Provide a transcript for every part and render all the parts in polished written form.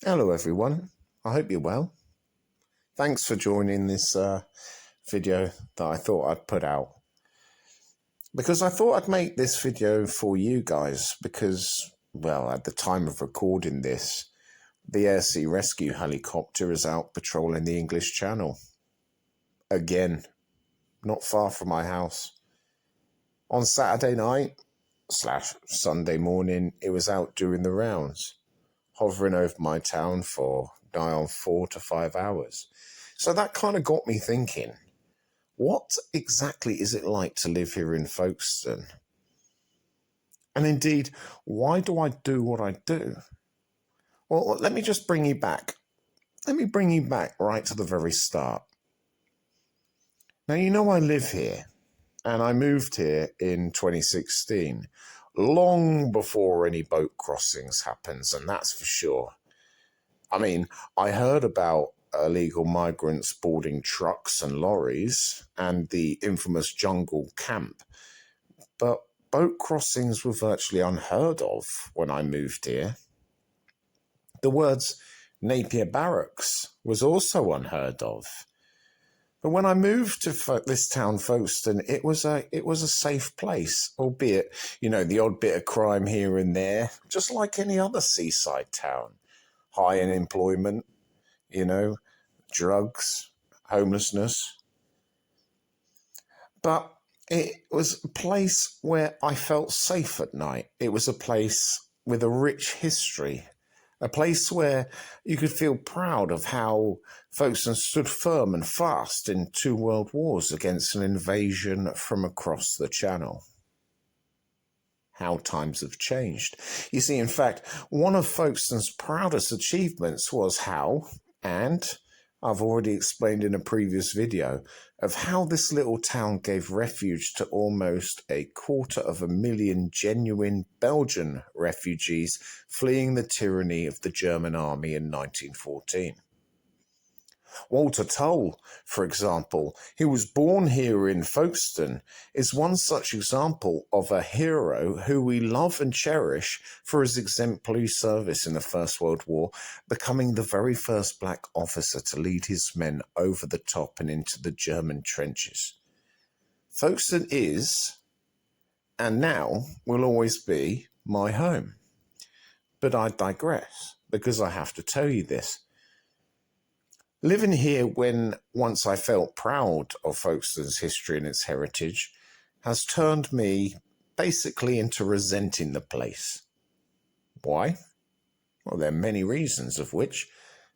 Hello everyone, I hope you're well. Thanks for joining this video that I thought I'd put out. Because I thought I'd make this video for you guys because, well, at the time of recording this, the air sea rescue helicopter is out patrolling the English Channel. Again, not far from my house. On Saturday night / Sunday morning, it was out doing the rounds, hovering over my town for nigh on 4 to 5 hours. So that kind of got me thinking, what exactly is it like to live here in Folkestone? And indeed, why do I do what I do? Well, let me just bring you back. Let me bring you back right to the very start. Now, you know I live here, and I moved here in 2016, long before any boat crossings happens, and that's for sure. I mean, I heard about illegal migrants boarding trucks and lorries and the infamous jungle camp, but boat crossings were virtually unheard of when I moved here. The words Napier Barracks was also unheard of. But when I moved to this town, Folkestone, it was a safe place, albeit, the odd bit of crime here and there, just like any other seaside town. High unemployment, drugs, homelessness. But it was a place where I felt safe at night. It was a place with a rich history, a place where you could feel proud of how Folkestone stood firm and fast in 2 world wars against an invasion from across the Channel. How times have changed. You see, in fact, one of Folkestone's proudest achievements was how, and I've already explained in a previous video, of how this little town gave refuge to almost 250,000 genuine Belgian refugees fleeing the tyranny of the German army in 1914. Walter Tull, for example, who was born here in Folkestone, is one such example of a hero who we love and cherish for his exemplary service in the First World War, becoming the very first black officer to lead his men over the top and into the German trenches. Folkestone is, and now will always be, my home. But I digress, because I have to tell you this. Living here when once I felt proud of Folkestone's history and its heritage has turned me basically into resenting the place. Why? Well, there are many reasons of which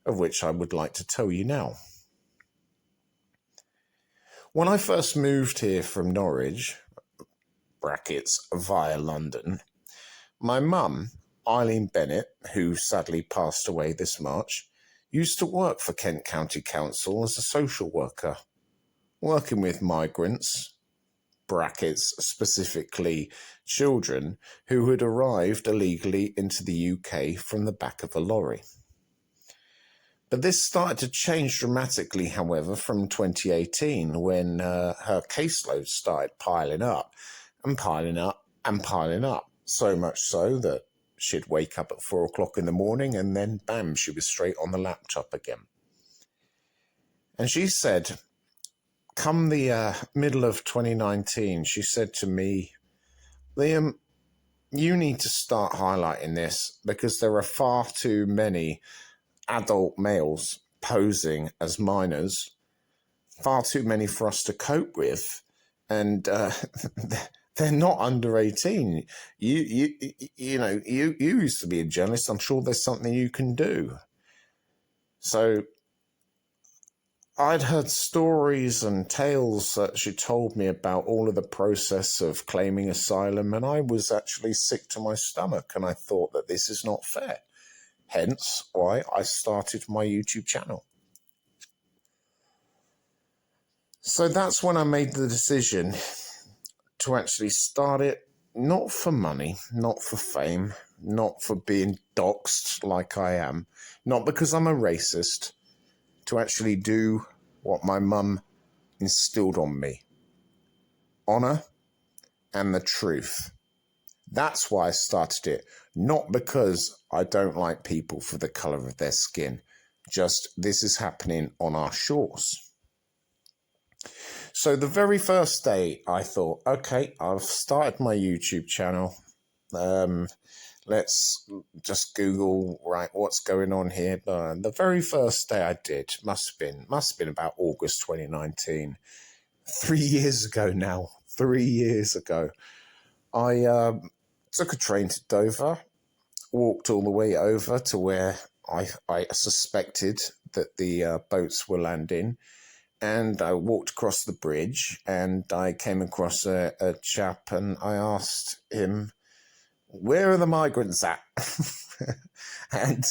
I would like to tell you now. When I first moved here from Norwich, brackets via London, my mum, Eileen Bennett, who sadly passed away this March, used to work for Kent County Council as a social worker, working with migrants, brackets specifically children, who had arrived illegally into the UK from the back of a lorry. But this started to change dramatically, however, from 2018, when her caseload started piling up and piling up and piling up, so much so that she'd wake up at 4 o'clock in the morning and then, bam, she was straight on the laptop again. And she said, come the middle of 2019, she said to me, Liam, you need to start highlighting this because there are far too many adult males posing as minors, far too many for us to cope with, and they're not under 18. You used to be a journalist. I'm sure there's something you can do. So I'd heard stories and tales that she told me about all of the process of claiming asylum, and I was actually sick to my stomach, and I thought that this is not fair. Hence why I started my YouTube channel. So that's when I made the decision to actually start it, not for money, not for fame, not for being doxxed like I am, not because I'm a racist, to actually do what my mum instilled on me. Honour and the truth. That's why I started it, Not because I don't like people for the colour of their skin. Just this is happening on our shores. So the very first day I thought, okay, I've started my YouTube channel. Let's just Google, right, what's going on here. The very first day I did must have been about August 2019. 3 years ago now. 3 years ago. I took a train to Dover, walked all the way over to where I suspected that the boats were landing, and I walked across the bridge, and I came across a chap, and I asked him, where are the migrants at? And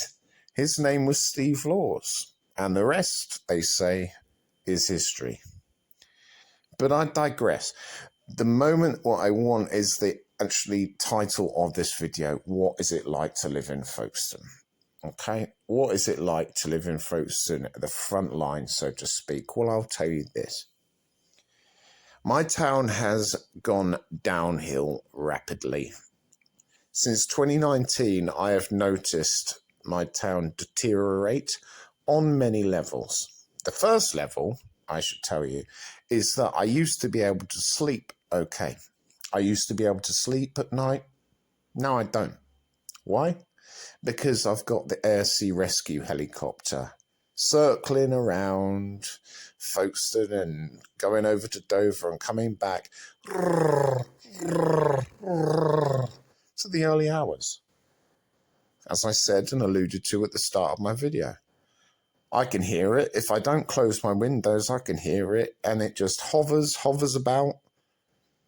his name was Steve Laws, and the rest, they say, is history. But I digress. The moment what I want is the actually title of this video, what is it like to live in Folkestone? Okay, what is it like to live in Folkestone at the front line, so to speak? Well, I'll tell you this. My town has gone downhill rapidly. Since 2019, I have noticed my town deteriorate on many levels. The first level, I should tell you, is that I used to be able to sleep okay. I used to be able to sleep at night. Now I don't. Why? Because I've got the air sea rescue helicopter circling around Folkestone and going over to Dover and coming back to the early hours. As I said and alluded to at the start of my video, I can hear it. If I don't close my windows, I can hear it, and it just hovers about.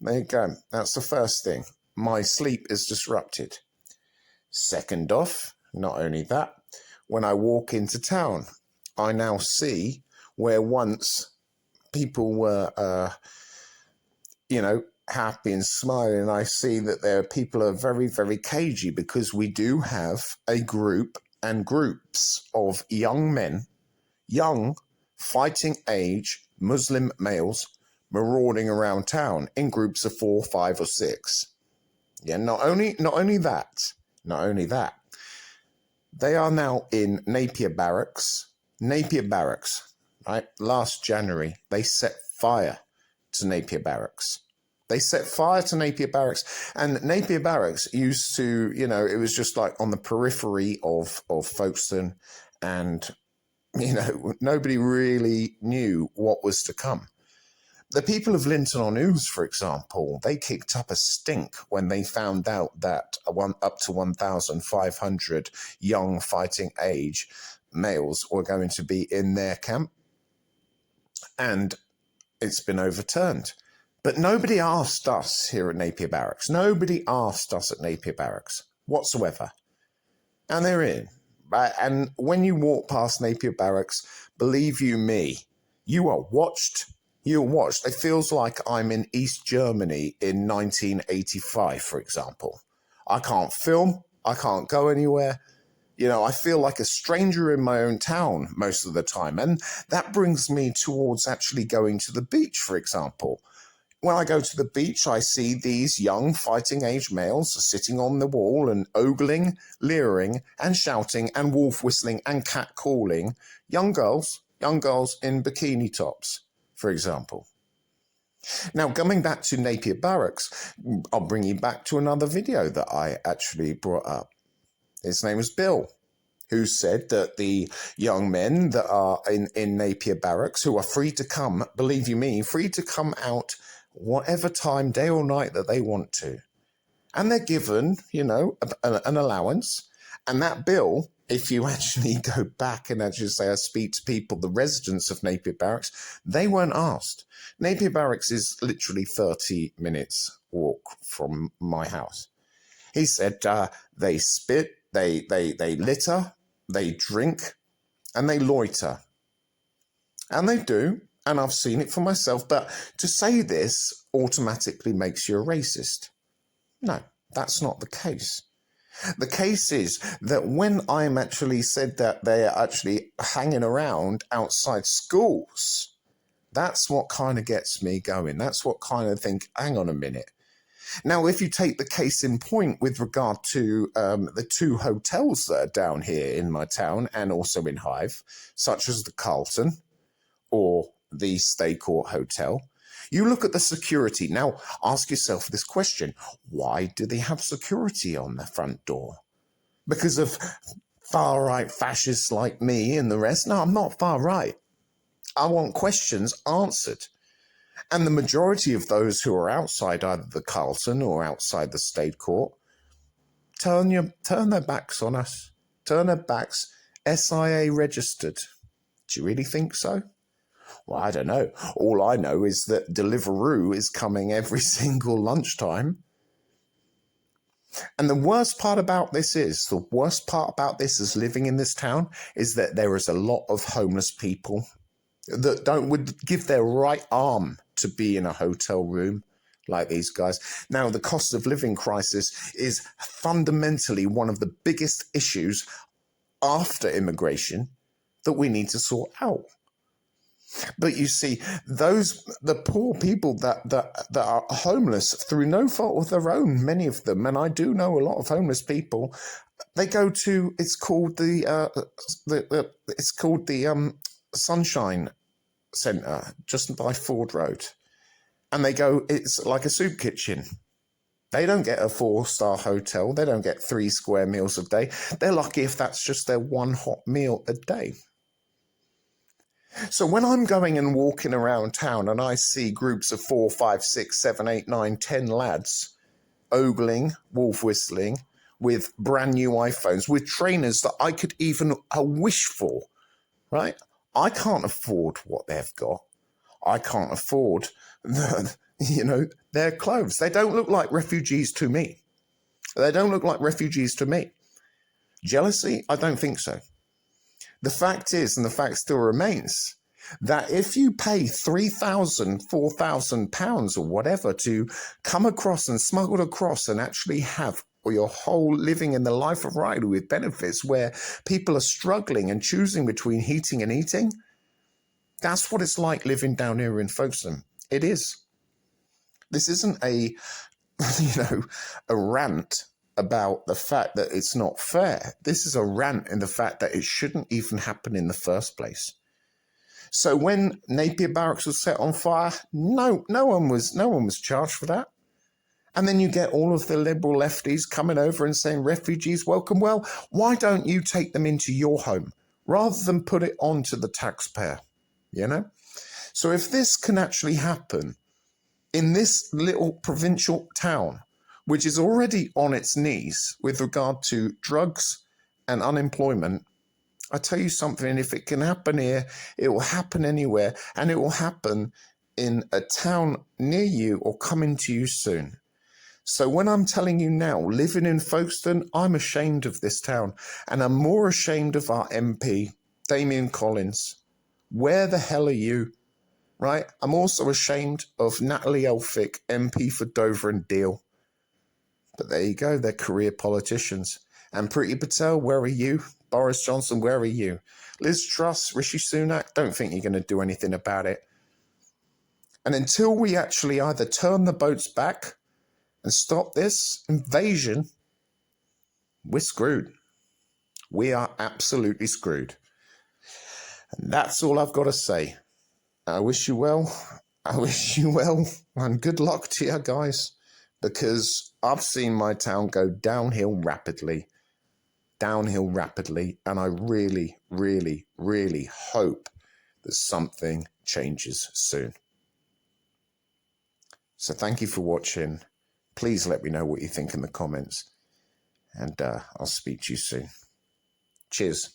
There you go. That's the first thing. My sleep is disrupted. Second off, not only that, when I walk into town, I now see where once people were, happy and smiling. I see that people are very, very cagey, because we do have a group and groups of young men, young, fighting age Muslim males, marauding around town in groups of 4, 5, or 6. Yeah, not only that, they are now in Napier Barracks, right? Last January, they set fire to Napier Barracks. And Napier Barracks used to, it was just like on the periphery of Folkestone, and, nobody really knew what was to come. The people of Linton-on-Ouse, for example, they kicked up a stink when they found out that up to 1,500 young fighting age males were going to be in their camp. And it's been overturned. But nobody asked us here at Napier Barracks. Nobody asked us at Napier Barracks whatsoever. And they're in. And when you walk past Napier Barracks, believe you me, you are watched. You're watched. It feels like I'm in East Germany in 1985, for example. I can't film. I can't go anywhere. I feel like a stranger in my own town most of the time. And that brings me towards actually going to the beach, for example. When I go to the beach, I see these young fighting age males sitting on the wall and ogling, leering and shouting and wolf whistling and cat calling young girls in bikini tops, for example. Now, coming back to Napier Barracks, I'll bring you back to another video that I actually brought up. His name was Bill, who said that the young men that are in Napier Barracks, who are free to come, believe you me, free to come out whatever time, day or night, that they want to. And they're given, an allowance. And that bill, if you actually go back and actually say I speak to people, the residents of Napier Barracks, they weren't asked. Napier Barracks is literally 30 minutes walk from my house. He said they spit, they litter, they drink, and they loiter. And they do, and I've seen it for myself, but to say this automatically makes you a racist. No, that's not the case. The case is that when I'm actually said that they are actually hanging around outside schools, that's what kind of gets me going. That's what kind of think, hang on a minute. Now, if you take the case in point with regard to the two hotels that are down here in my town and also in Hive, such as the Carlton or the Stay Court Hotel, you look at the security. Now, ask yourself this question. Why do they have security on the front door? Because of far-right fascists like me and the rest? No, I'm not far-right. I want questions answered. And the majority of those who are outside either the Carlton or outside the State Court turn their backs on us. Turn their backs. SIA registered. Do you really think so? Well, I don't know. All I know is that Deliveroo is coming every single lunchtime. And the worst part about this is living in this town is that there is a lot of homeless people that would give their right arm to be in a hotel room like these guys. Now, the cost of living crisis is fundamentally one of the biggest issues after immigration that we need to sort out. But you see, the poor people that are homeless through no fault of their own, many of them, and I do know a lot of homeless people, they go to, it's called the Sunshine Centre just by Ford Road, and they go, it's like a soup kitchen. They don't get a 4-star hotel. They don't get 3 square meals a day. They're lucky if that's just their one hot meal a day. So when I'm going and walking around town and I see groups of 4, 5, 6, 7, 8, 9, 10 lads ogling, wolf whistling, with brand new iPhones, with trainers that I could even wish for, right? I can't afford what they've got. I can't afford their clothes. They don't look like refugees to me. They don't look like refugees to me. Jealousy? I don't think so. The fact is, and the fact still remains, that if you pay £3,000, £4,000 or whatever to come across and smuggle across and actually have your whole living in the life of Riley with benefits where people are struggling and choosing between heating and eating, that's what it's like living down here in Folkestone. It is. This isn't a rant about the fact that it's not fair. This is a rant in the fact that it shouldn't even happen in the first place. So when Napier Barracks was set on fire, no one was charged for that. And then you get all of the liberal lefties coming over and saying, refugees welcome. Well, why don't you take them into your home rather than put it on to the taxpayer? So if this can actually happen in this little provincial town, which is already on its knees with regard to drugs and unemployment, I tell you something, if it can happen here, it will happen anywhere, and it will happen in a town near you or coming to you soon. So when I'm telling you now, living in Folkestone, I'm ashamed of this town, and I'm more ashamed of our MP, Damien Collins. Where the hell are you? Right? I'm also ashamed of Natalie Elphick, MP for Dover and Deal. But there you go, they're career politicians. And Priti Patel, where are you? Boris Johnson, where are you? Liz Truss, Rishi Sunak, don't think you're going to do anything about it. And until we actually either turn the boats back and stop this invasion, we're screwed. We are absolutely screwed. And that's all I've got to say. I wish you well. I wish you well. And good luck to you guys. Because I've seen my town go downhill rapidly. And I really, really, really hope that something changes soon. So thank you for watching. Please let me know what you think in the comments. And I'll speak to you soon. Cheers.